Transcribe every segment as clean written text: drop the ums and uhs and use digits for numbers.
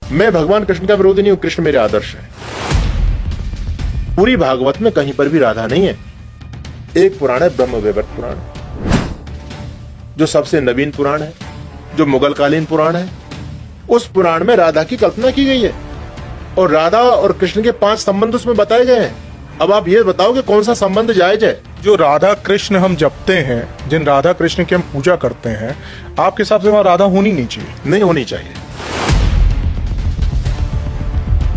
मैं भगवान कृष्ण का विरोधी नहीं हूं, कृष्ण मेरे आदर्श है। पूरी भागवत में कहीं पर भी राधा नहीं है। एक पुराण है ब्रह्म वैवर्त पुराण, जो सबसे नवीन पुराण है, जो मुगल कालीन पुराण है। उस पुराण में राधा की कल्पना की गई है और राधा और कृष्ण के 5 संबंध उसमें बताए गए हैं। अब आप ये बताओ कि कौन सा संबंध जायज है। जो राधा कृष्ण हम जपते हैं, जिन राधा कृष्ण की हम पूजा करते हैं, आपके हिसाब से वहां राधा होनी नहीं चाहिए? नहीं होनी चाहिए।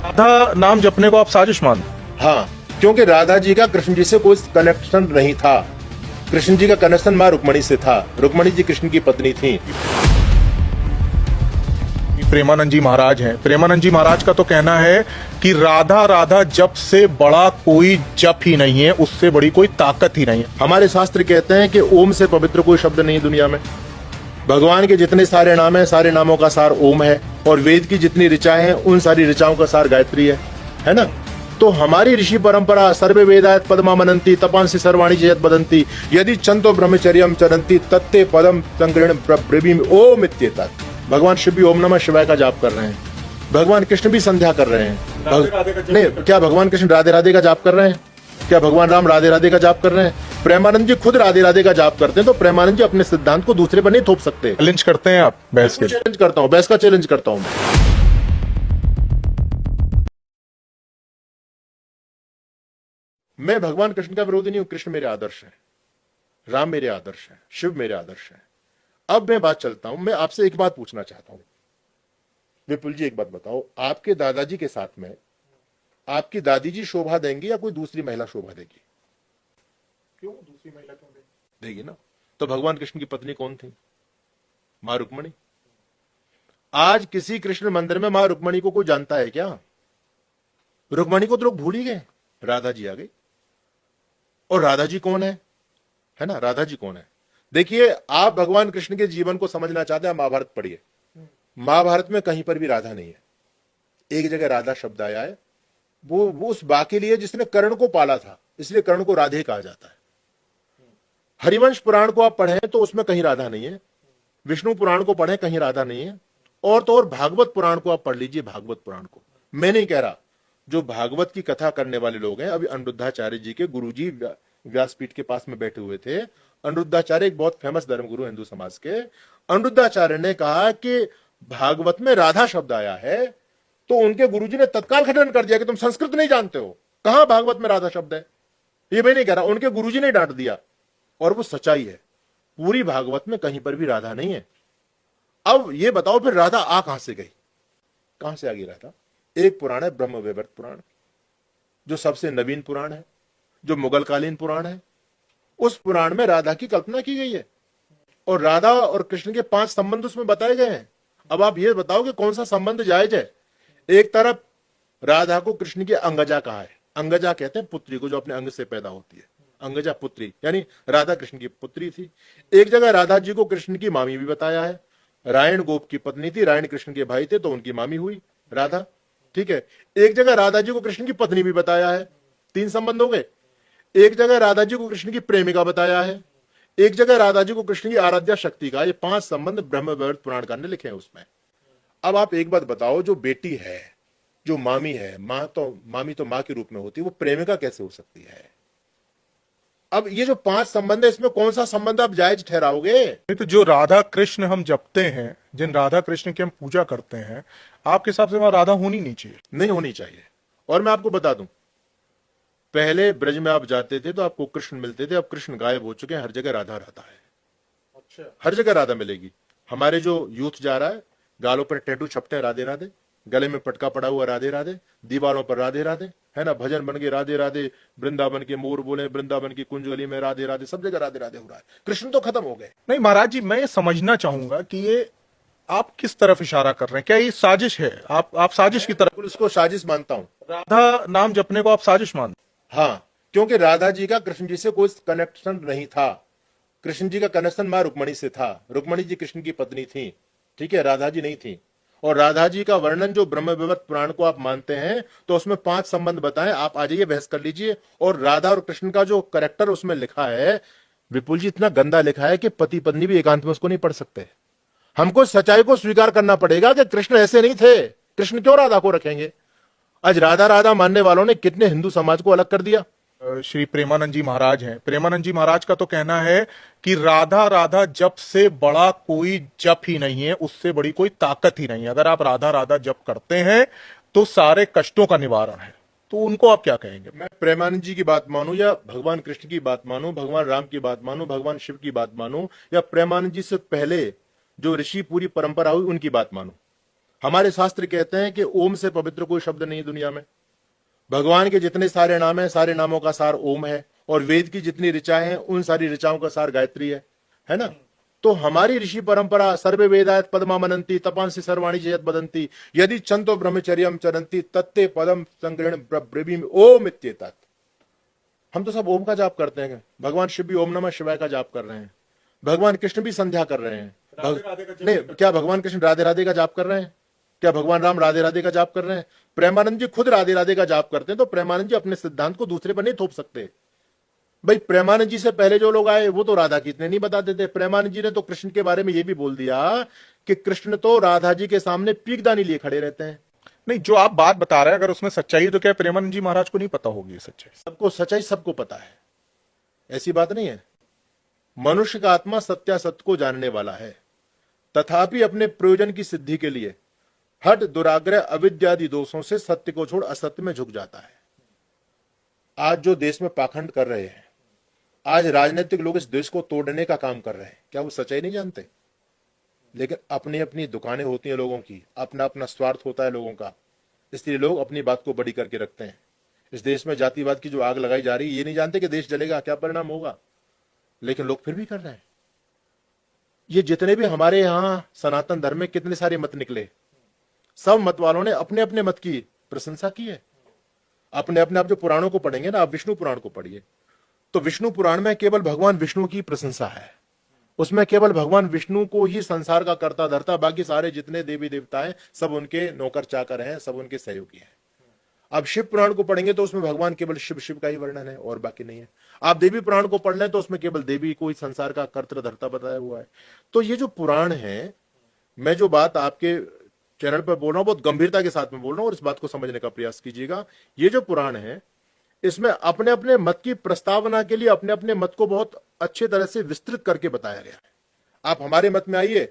राधा नाम जपने को आप साजिश मानते? हाँ, क्योंकि राधा जी का कृष्ण जी से कोई कनेक्शन नहीं था। कृष्ण जी का कनेक्शन मां रुक्मणी से था। रुक्मणी जी कृष्ण की पत्नी थी। प्रेमानंद जी महाराज हैं, प्रेमानंद जी महाराज का तो कहना है कि राधा राधा जप से बड़ा कोई जप ही नहीं है, उससे बड़ी कोई ताकत ही नहीं है। हमारे शास्त्र कहते हैं कि ओम से पवित्र कोई शब्द नहीं है दुनिया में। भगवान के जितने सारे नाम हैं, सारे नामों का सार ओम है, और वेद की जितनी ऋचाएं हैं, उन सारी ऋचाओं का सार गायत्री है ना। तो हमारी ऋषि परंपरा सर्वे वेदायत पदमा मनंती तपांसी सर्वाणी जयत बदंती यदि चंतो ब्रह्मचर्यम चरंती तत्ते पदम संग्रहण ब्रवीम ओम इत्येतत्। भगवान शिव भी ओम नमः शिवाय का जाप कर रहे हैं, भगवान कृष्ण भी संध्या कर रहे हैं। नहीं, क्या भगवान कृष्ण राधे राधे का जाप कर रहे हैं? क्या भगवान राम राधे राधे का जाप कर रहे हैं? प्रेमानंद जी खुद राधे राधे का जाप करते हैं, तो प्रेमानंद जी अपने सिद्धांत को दूसरे पर नहीं थोप सकते। चैलेंज करते हैं आप बहस के? चैलेंज करता हूं, बहस का चैलेंज करता हूं। मैं भगवान कृष्ण का विरोधी नहीं हूं, कृष्ण मेरे आदर्श है, राम मेरे आदर्श है, शिव मेरे आदर्श है। अब मैं बात चलता हूं, मैं आपसे एक बात पूछना चाहता हूं। विपुल जी एक बात बताओ, आपके दादाजी के साथ में आपकी दादी जी शोभा देंगी या कोई दूसरी महिला शोभा देगी? क्यों दूसरी महिला क्यों देगी ना। तो भगवान कृष्ण की पत्नी कौन थी? मां रुक्मणी। आज किसी कृष्ण मंदिर में मां रुक्मणी को कोई जानता है क्या? रुक्मणी को तो लोग भूल ही गए, राधा जी आ गई। और राधा जी कौन है ना, राधा जी कौन है? देखिए, आप भगवान कृष्ण के जीवन को समझना चाहते हैं, महाभारत पढ़िए। महाभारत में कहीं पर भी राधा नहीं है। एक जगह राधा शब्द आया है, वो उस बा के लिए जिसने कर्ण को पाला था, इसलिए कर्ण को राधे कहा जाता है। हरिवंश पुराण को आप पढ़ें तो उसमें कहीं राधा नहीं है। विष्णु पुराण को पढ़ें, कहीं राधा नहीं है। और तो और भागवत पुराण को आप पढ़ लीजिए, भागवत पुराण को। मैं नहीं कह रहा, जो भागवत की कथा करने वाले लोग हैं, अभी अनिरुद्धाचार्य जी के गुरुजी व्यासपीठ के पास में बैठे हुए थे। अनिरुद्धाचार्य एक बहुत फेमस धर्मगुरु हिंदू समाज के। अनिरुद्धाचार्य ने कहा कि भागवत में राधा शब्द आया है, तो उनके गुरुजी ने तत्काल खंडन कर दिया कि तुम संस्कृत नहीं जानते हो, कहां भागवत में राधा शब्द है। ये मैं नहीं कह रहा, उनके गुरुजी ने डांट दिया, और वो सच्चाई है। पूरी भागवत में कहीं पर भी राधा नहीं है। अब ये बताओ फिर राधा आ कहां से गई, कहां से आ गई राधा? एक पुराण है ब्रह्म वैवर्त पुराण, जो सबसे नवीन पुराण है, जो मुगल कालीन पुराण है। उस पुराण में राधा की कल्पना की गई है और राधा और कृष्ण के 5 संबंध उसमें बताए गए हैं। अब आप ये बताओ कि कौन सा संबंध जायज है। एक तरफ राधा को कृष्ण की अंगजा कहा है। अंगजा कहते हैं पुत्री को, जो अपने अंग से पैदा होती है। अंगजा पुत्री यानी राधा कृष्ण की पुत्री थी। एक जगह राधा जी को कृष्ण की मामी भी बताया है। रायण गोप की पत्नी थी, रायण कृष्ण के भाई थे, तो उनकी मामी हुई राधा। ठीक है। एक जगह राधा जी को कृष्ण की पत्नी भी बताया है। 3 संबंध हो गए। एक जगह राधा जी को कृष्ण की प्रेमिका बताया है। एक जगह राधा जी को कृष्ण की आराध्या शक्ति का। ये 5 संबंध ब्रह्म वैवर्त पुराणकार ने लिखे हैं उसमें। अब आप एक बात बताओ, जो बेटी है, जो मामी है, मामी तो मां के रूप में होती है, वो प्रेमिका कैसे हो सकती है? अब ये जो 5 संबंध है, इसमें कौन सा संबंध आप जायज ठहराओगे? नहीं, तो जो राधा कृष्ण हम जपते हैं, जिन राधा कृष्ण की हम पूजा करते हैं, आपके हिसाब से वहां राधा होनी नहीं चाहिए? नहीं होनी चाहिए। और मैं आपको बता दूं, पहले ब्रज में आप जाते थे तो आपको कृष्ण मिलते थे, अब कृष्ण गायब हो चुके हैं, हर जगह राधा रहता है। अच्छा। हर जगह राधा मिलेगी। हमारे जो यूथ जा रहा है, गालों पर टैटू छपते हैं राधे राधे, गले में पटका पड़ा हुआ राधे राधे, दीवारों पर राधे राधे, है ना, भजन बन गए राधे राधे, वृंदावन के मोर बोले, वृंदावन की कुंज गली में राधे राधे, सब जगह राधे राधे हो रहा है। कृष्ण तो खत्म हो गए। नहीं महाराज जी, मैं ये समझना चाहूंगा कि ये आप किस तरफ इशारा कर रहे हैं? क्या ये साजिश है? आप साजिश की तरफ? इसको साजिश मानता हूं। राधा नाम जपने को आप साजिश मानते? हाँ, क्योंकि राधा जी का कृष्ण जी से कोई कनेक्शन नहीं था। कृष्ण जी का कनेक्शन मां रुक्मणी से था। रुक्मणी जी कृष्ण की पत्नी थी। ठीक है, राधा जी नहीं थी। और राधा जी का वर्णन जो ब्रह्म वैवर्त पुराण को आप मानते हैं, तो उसमें 5 संबंध बताएं। आप आ जाइए, बहस कर लीजिए। और राधा और कृष्ण का जो कैरेक्टर उसमें लिखा है, विपुल जी, इतना गंदा लिखा है कि पति पत्नी भी एकांत में उसको नहीं पढ़ सकते। हमको सच्चाई को स्वीकार करना पड़ेगा कि कृष्ण ऐसे नहीं थे। कृष्ण क्यों राधा को रखेंगे? आज राधा राधा मानने वालों ने कितने हिंदू समाज को अलग कर दिया। श्री प्रेमानंद जी महाराज हैं। प्रेमानंद जी महाराज का तो कहना है कि राधा राधा जप से बड़ा कोई जप ही नहीं है, उससे बड़ी कोई ताकत ही नहीं है। अगर आप राधा राधा जप करते हैं तो सारे कष्टों का निवारण है। तो उनको आप क्या कहेंगे? मैं प्रेमानंद जी की बात मानूं या भगवान कृष्ण की बात मानूं, भगवान राम की बात मानूं, भगवान शिव की बात मानूं, या प्रेमानंद जी से पहले जो ऋषि पूरी परंपरा हुई उनकी बात मानूं, हमारे शास्त्र कहते हैं कि ओम से पवित्र कोई शब्द नहीं दुनिया में। भगवान के जितने सारे नाम हैं, सारे नामों का सार ओम है, और वेद की जितनी ऋचाएं हैं उन सारी ऋचाओं का सार गायत्री है ना। तो हमारी ऋषि परंपरा सर्वे वेदायत पदमा मनंती तपांसी सर्वाणी जयत बदंती यदि चंतो ब्रह्मचर्यम चरंती तत्ते पदम संग्रहण ब्रवीम ओम इत्येतत्। हम तो सब ओम का जाप करते हैं। भगवान शिव भी ओम नमः शिवाय का जाप कर रहे हैं, भगवान कृष्ण भी संध्या कर रहे हैं। नहीं, क्या भगवान कृष्ण राधे राधे का जाप कर रहे हैं? क्या भगवान राम राधे राधे का जाप कर रहे हैं? प्रेमानंद जी खुद राधे राधे का जाप करते हैं, तो प्रेमानंद जी अपने सिद्धांत को दूसरे पर नहीं थोप सकते। भाई प्रेमानंद जी से पहले जो लोग आए वो तो राधा की इतने नहीं बताते थे। प्रेमानंद जी ने तो कृष्ण के बारे में ये भी बोल दिया कि कृष्ण तो राधा जी के सामने पीकदानी लिए खड़े रहते हैं। नहीं, जो आप बात बता रहे हैं अगर उसमें सच्चाई है तो क्या प्रेमानंद जी महाराज को नहीं पता होगी ये सच्चाई? सबको सच्चाई सबको पता है, ऐसी बात नहीं है। मनुष्य का आत्मा सत्यासत्य को जानने वाला है, तथापि अपने प्रयोजन की सिद्धि के लिए हठ दुराग्रह अविद्यादि दोषों से सत्य को छोड़ असत्य में झुक जाता है। आज जो देश में पाखंड कर रहे हैं, आज राजनीतिक लोग इस देश को तोड़ने का काम कर रहे हैं, क्या वो सच्चाई नहीं जानते? लेकिन अपनी अपनी दुकानें होती हैं लोगों की, अपना अपना स्वार्थ होता है लोगों का, इसलिए लोग अपनी बात को बड़ी करके रखते हैं। इस देश में जातिवाद की जो आग लगाई जा रही है, ये नहीं जानते कि देश जलेगा, क्या परिणाम होगा, लेकिन लोग फिर भी कर रहे हैं। ये जितने भी हमारे यहां सनातन धर्म में कितने सारे मत निकले, सब मत वालों ने अपने अपने मत की प्रशंसा की है। अपने अपने आप जो पुराणों को पढ़ेंगे ना, आप विष्णु पुराण को पढ़िए, तो विष्णु पुराण में केवल भगवान विष्णु की प्रशंसा है। उसमें केवल भगवान विष्णु को ही संसार का कर्ता धर्ता, बाकी सारे जितने देवी देवता हैं सब उनके नौकर चाकर हैं, सब उनके सहयोगी हैं। अब शिव पुराण को पढ़ेंगे तो उसमें भगवान केवल शिव शिव का ही वर्णन है और बाकी नहीं है। आप देवी पुराण को पढ़ लें तो उसमें केवल देवी को ही संसार का कर्ता धर्ता बताया हुआ है। तो ये जो पुराण है, मैं जो बात आपके चैनल पर बोल रहा हूं बहुत गंभीरता के साथ में बोल रहा हूं और इस बात को समझने का प्रयास कीजिएगा। ये जो पुराण है, इसमें अपने अपने मत की प्रस्तावना के लिए अपने अपने मत को बहुत अच्छे तरह से विस्तृत करके बताया गया है। आप हमारे मत में आइए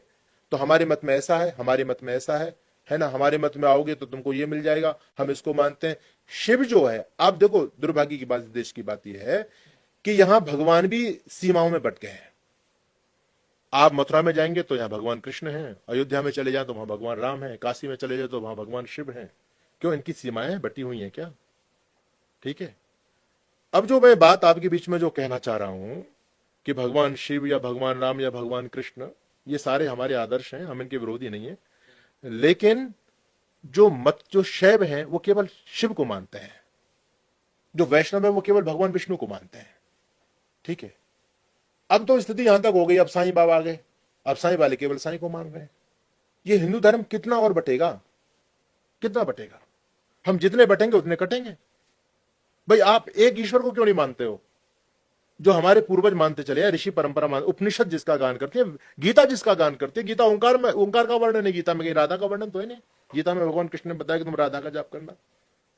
तो हमारे मत में ऐसा है, हमारे मत में ऐसा है ना, हमारे मत में आओगे तो तुमको ये मिल जाएगा, हम इसको मानते हैं। शिव जो है, आप देखो दुर्भाग्य की बात देश की बात यह है कि यहां भगवान भी सीमाओं में बट गए हैं। आप मथुरा में जाएंगे तो यहां भगवान कृष्ण हैं, अयोध्या में चले जाएं तो वहां भगवान राम है, काशी में चले जाए तो वहां भगवान शिव हैं। क्यों? इनकी सीमाएं बटी हुई हैं क्या? ठीक है। अब जो मैं बात आपके बीच में जो कहना चाह रहा हूं कि भगवान शिव या भगवान राम या भगवान कृष्ण, ये सारे हमारे आदर्श हैं, हम इनके विरोधी नहीं है, लेकिन जो शैव हैं वो केवल शिव को मानते हैं, जो वैष्णव है वो केवल भगवान विष्णु को मानते हैं। ठीक है। अब तो स्थिति यहां तक हो गई, अब साईं बाबा आ गए, अब साईं वाले केवल साईं को मान रहे हैं। ये हिंदू धर्म कितना और बटेगा, कितना बटेगा? हम जितने बटेंगे उतने कटेंगे। भाई आप एक ईश्वर को क्यों नहीं मानते हो जो हमारे पूर्वज मानते चले हैं, ऋषि परंपरा मान, उपनिषद जिसका गान करते हैं, गीता जिसका गान करते हैं। गीता ओंकार में, ओंकार का वर्णन है गीता में, कहीं राधा का वर्णन तो है नहीं। गीता में भगवान कृष्ण ने बताया कि तुम राधा का जाप करना,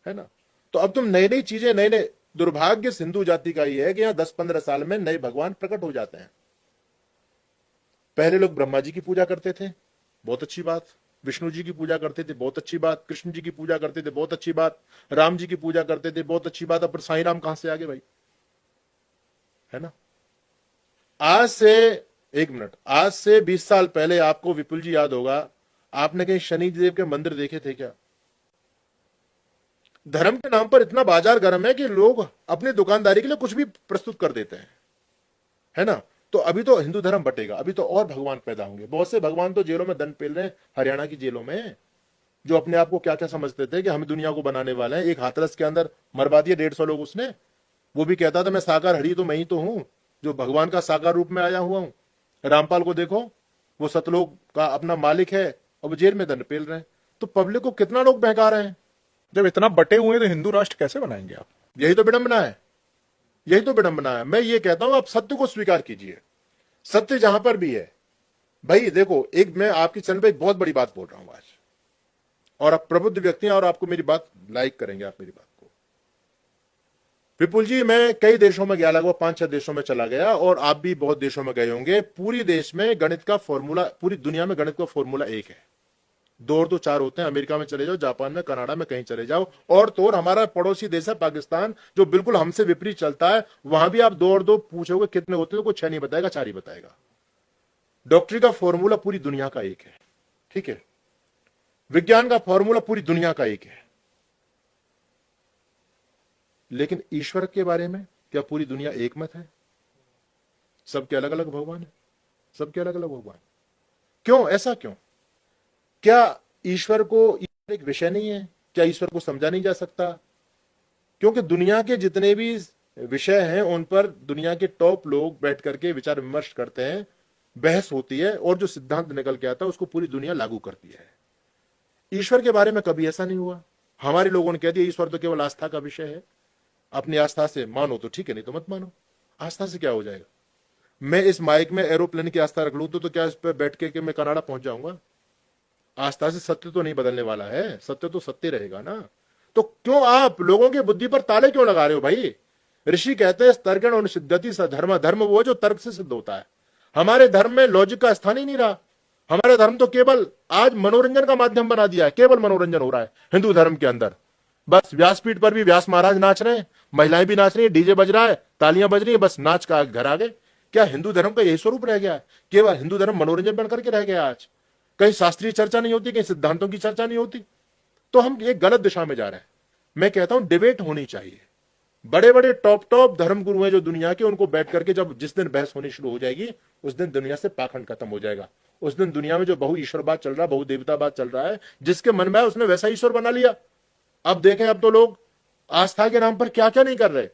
है ना। तो अब तुम नई नई चीजें, नए नए, दुर्भाग्य हिंदू जाति का ये है कि यहां 10-15 साल में नए भगवान प्रकट हो जाते हैं। पहले लोग ब्रह्मा जी की पूजा करते थे, बहुत अच्छी बात। विष्णु जी की पूजा करते थे, बहुत अच्छी बात। कृष्ण जी की पूजा करते थे, बहुत अच्छी बात। राम जी की पूजा करते थे, बहुत अच्छी बात। अब साईं राम कहां से आ गए भाई, है ना। आज से 1 मिनट, आज से 20 साल पहले आपको विपुल जी याद होगा, आपने कहीं शनिदेव के मंदिर देखे थे क्या? धर्म के नाम पर इतना बाजार गर्म है कि लोग अपनी दुकानदारी के लिए कुछ भी प्रस्तुत कर देते हैं, है ना। तो अभी तो हिंदू धर्म बटेगा, अभी तो और भगवान पैदा होंगे। बहुत से भगवान तो जेलों में दंड पेल रहे हैं, हरियाणा की जेलों में, जो अपने आप को क्या क्या समझते थे कि हम दुनिया को बनाने वाले हैं। एक हाथरस के अंदर मरवा दिए 150 लोग उसने, वो भी कहता था मैं साकार हरि तो मैं ही तो हूं, जो भगवान का साकार रूप में आया हुआ हूं। रामपाल को देखो, वो सतलोक का अपना मालिक है और वो जेल में दंड पेल रहे हैं। तो पब्लिक को कितना लोग बहका रहे हैं। जब इतना बटे हुए तो हिंदू राष्ट्र कैसे बनाएंगे आप? यही तो विडंबना है, यही तो विडंबना है। मैं ये कहता हूं आप सत्य को स्वीकार कीजिए, सत्य जहां पर भी है। भाई देखो, एक मैं आपकी चैनल पे एक बहुत बड़ी बात बोल रहा हूं आज, और आप प्रबुद्ध व्यक्ति हैं और आपको मेरी बात लाइक करेंगे, आप मेरी बात को। विपुल जी, मैं कई देशों में गया, लगभग 5-6 देशों में चला गया, और आप भी बहुत देशों में गए होंगे। पूरी देश में गणित का फॉर्मूला, पूरी दुनिया में गणित का फॉर्मूला एक है। 2 और 2 4 होते हैं। अमेरिका में चले जाओ, जापान में, कनाडा में, कहीं चले जाओ। और तो और हमारा पड़ोसी देश है पाकिस्तान, जो बिल्कुल हमसे विपरीत चलता है, वहां भी आप 2 और 2 पूछोगे कितने होते हैं तो कोई 6 नहीं बताएगा, 4 ही बताएगा। डॉक्टरी का फॉर्मूला पूरी दुनिया का एक है, ठीक है। विज्ञान का फॉर्मूला पूरी दुनिया का एक है। लेकिन ईश्वर के बारे में क्या पूरी दुनिया एक मत है? सबके अलग अलग भगवान है, सबके अलग अलग भगवान। क्यों? ऐसा क्यों? क्या ईश्वर एक विषय नहीं है? क्या ईश्वर को समझा नहीं जा सकता? क्योंकि दुनिया के जितने भी विषय हैं उन पर दुनिया के टॉप लोग बैठ करके विचार विमर्श करते हैं, बहस होती है, और जो सिद्धांत निकल के आता है उसको पूरी दुनिया लागू करती है। ईश्वर के बारे में कभी ऐसा नहीं हुआ। हमारे लोगों ने कह दिया ईश्वर तो केवल आस्था का विषय है, अपनी आस्था से मानो तो ठीक है, नहीं तो मत मानो। आस्था से क्या हो जाएगा? मैं इस माइक में एरोप्लेन की आस्था रख लूं तो क्या इस पर बैठ के मैं कनाडा पहुंच जाऊंगा? आस्था से सत्य तो नहीं बदलने वाला है, सत्य तो सत्य रहेगा ना। तो क्यों आप लोगों की बुद्धि पर ताले क्यों लगा रहे हो भाई? ऋषि कहते हैं तर्कण और सिद्धति स धर्म, धर्म वो जो तर्क से सिद्ध होता है। हमारे धर्म में लॉजिक का स्थान ही नहीं रहा। हमारे धर्म तो केवल आज मनोरंजन का माध्यम बना दिया है, केवल मनोरंजन हो रहा है हिंदू धर्म के अंदर। बस व्यासपीठ पर भी व्यास महाराज नाच रहे हैं, महिलाएं भी नाच रही है, डीजे बज रहा है, तालियां बज रही है, बस नाच का घर आ गए। क्या हिंदू धर्म का यही स्वरूप रह गया है? केवल हिंदू धर्म मनोरंजन बनकर के रह गया आज। कहीं शास्त्रीय चर्चा नहीं होती, कहीं सिद्धांतों की चर्चा नहीं होती। तो हम एक गलत दिशा में जा रहे हैं। मैं कहता हूं डिबेट होनी चाहिए। बड़े बड़े टॉप धर्म गुरु हैं जो दुनिया के, उनको बैठ करके जब जिस दिन बहस होनी शुरू हो जाएगी उस दिन दुनिया से पाखंड खत्म हो जाएगा। उस दिन दुनिया में जो बहु ईश्वरवाद चल रहा है, बहु देवतावाद चल रहा है, जिसके मन में है उसने वैसा ईश्वर बना लिया। अब देखें, अब तो लोग आस्था के नाम पर क्या क्या नहीं कर रहे।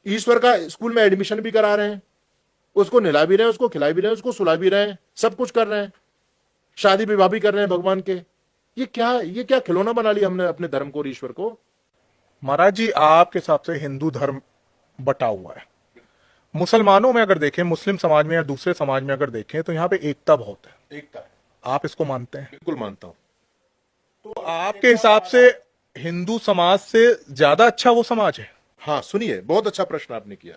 ईश्वर का स्कूल में एडमिशन भी करा रहे हैं, उसको नहला भी रहे हैं, उसको खिला भी रहे हैं, उसको सुला भी रहे हैं, सब कुछ कर रहे हैं, शादी विवाह भी कर रहे हैं भगवान के। ये क्या खिलौना बना लिया हमने अपने धर्म को और ईश्वर को। महाराज जी, आपके हिसाब से हिंदू धर्म बटा हुआ है। मुसलमानों में अगर देखें, मुस्लिम समाज में या दूसरे समाज में अगर देखें, तो यहाँ पे एकता बहुत है। एकता है, आप इसको मानते हैं? बिल्कुल मानता हूं। तो आपके हिसाब से हिंदू समाज से ज्यादा अच्छा वो समाज है? हाँ, सुनिए, बहुत अच्छा प्रश्न आपने किया।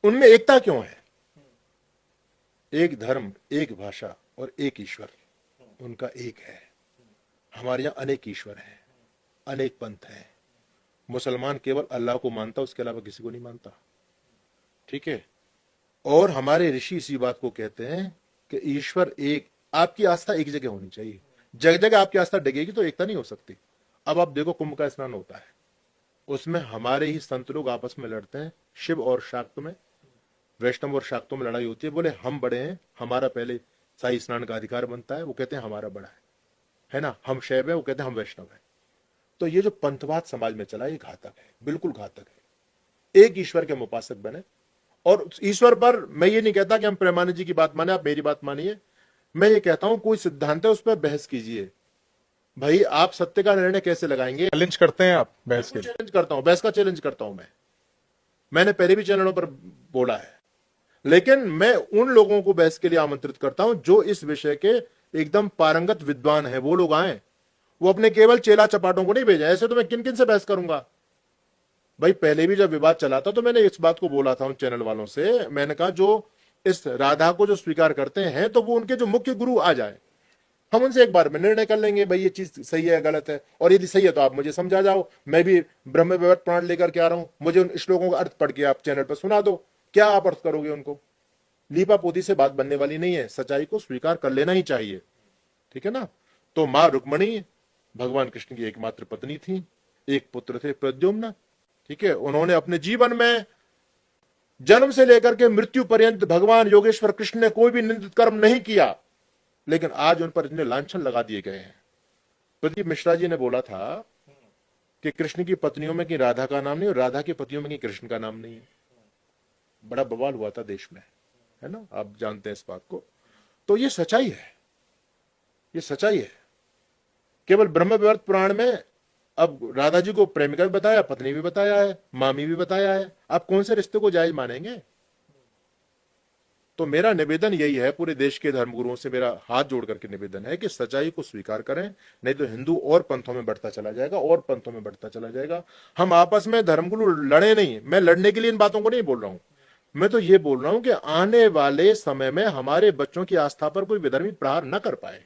उनमें एकता क्यों है? एक धर्म, एक भाषा और एक ईश्वर, उनका एक है। हमारे यहां अनेक ईश्वर हैं, अनेक पंथ हैं। मुसलमान केवल अल्लाह को मानता, उसके अलावा किसी को नहीं मानता, ठीक है। और हमारे ऋषि इसी बात को कहते हैं कि ईश्वर एक। आपकी आस्था एक जगह होनी चाहिए। जगह जगह आपकी आस्था डगेगी तो एकता नहीं हो सकती। अब आप देखो, कुंभ का स्नान होता है, उसमें हमारे ही संत लोग आपस में लड़ते हैं। शिव और शाक्त में, वैष्णव और शाक्तों में लड़ाई होती है। बोले हम बड़े हैं, हमारा पहले शाही स्नान का अधिकार बनता है, वो कहते हैं हमारा बड़ा है ना। हम शैव है, वो कहते हैं हम वैष्णव है। तो ये जो पंथवाद समाज में चला, ये घातक है, बिल्कुल घातक है। एक ईश्वर के हम उपासक बने, और ईश्वर पर मैं ये नहीं कहता कि हम प्रेमानंद जी की बात माने, आप मेरी बात मानिए। मैं ये कहता हूं कोई सिद्धांत है उस पर बहस कीजिए। भाई, आप सत्य का निर्णय कैसे लगाएंगे? चैलेंज करते हैं आप बहस के? चैलेंज करता हूं, बहस का चैलेंज करता हूं। मैंने पहले भी चैनलों पर बोला है। लेकिन मैं उन लोगों को बहस के लिए आमंत्रित करता हूं जो इस विषय के एकदम पारंगत विद्वान हैं। वो लोग आए, वो अपने केवल चेला चपाटों को नहीं भेजा। ऐसे तो मैं किन किन से बहस करूंगा भाई? पहले भी जब विवाद चला था तो मैंने इस बात को बोला था उन चैनल वालों से। मैंने कहा जो इस राधा को जो स्वीकार करते हैं तो वो उनके जो मुख्य गुरु आ जाए, हम उनसे एक बार में निर्णय कर लेंगे भाई ये चीज सही है गलत है। और यदि सही है तो आप मुझे समझा जाओ, मैं भी ब्रह्म वैवर्त पुराण लेकर के आ रहा हूं, मुझे उन श्लोकों का अर्थ पढ़ के आप चैनल पर सुना दो। क्या आप अर्थ करोगे उनको? लीपा पोती से बात बनने वाली नहीं है। सच्चाई को स्वीकार कर लेना ही चाहिए, ठीक है ना। तो मां रुक्मणी भगवान कृष्ण की एकमात्र पत्नी थी, एक पुत्र थे प्रद्युम्न, ठीक है। उन्होंने अपने जीवन में जन्म से लेकर के मृत्यु पर्यंत भगवान योगेश्वर कृष्ण ने कोई भी निंदित कर्म नहीं किया, लेकिन आज उन पर इतने लांछन लगा दिए गए हैं। प्रदीप मिश्रा जी ने बोला था कि कृष्ण की पत्नियों में कि राधा का नाम नहीं और राधा की पत्नियों में कि कृष्ण का नाम नहीं है। बड़ा बवाल हुआ था देश में, है ना, आप जानते हैं इस बात को। तो ये सच्चाई है, ये सच्चाई है। केवल ब्रह्म वैवर्त पुराण में अब राधा जी को प्रेमिका भी बताया, पत्नी भी बताया है, मामी भी बताया है। आप कौन से रिश्ते को जायज मानेंगे? तो मेरा निवेदन यही है, पूरे देश के धर्मगुरुओं से मेरा हाथ जोड़ करके निवेदन है कि सच्चाई को स्वीकार करें, नहीं तो हिंदू और पंथों में बढ़ता चला जाएगा, और पंथों में बढ़ता चला जाएगा। हम आपस में धर्मगुरु लड़े नहीं, मैं लड़ने के लिए इन बातों को नहीं बोल रहा हूं, मैं तो ये बोल रहा हूं कि आने वाले समय में हमारे बच्चों की आस्था पर कोई विधर्मी प्रहार न कर पाए।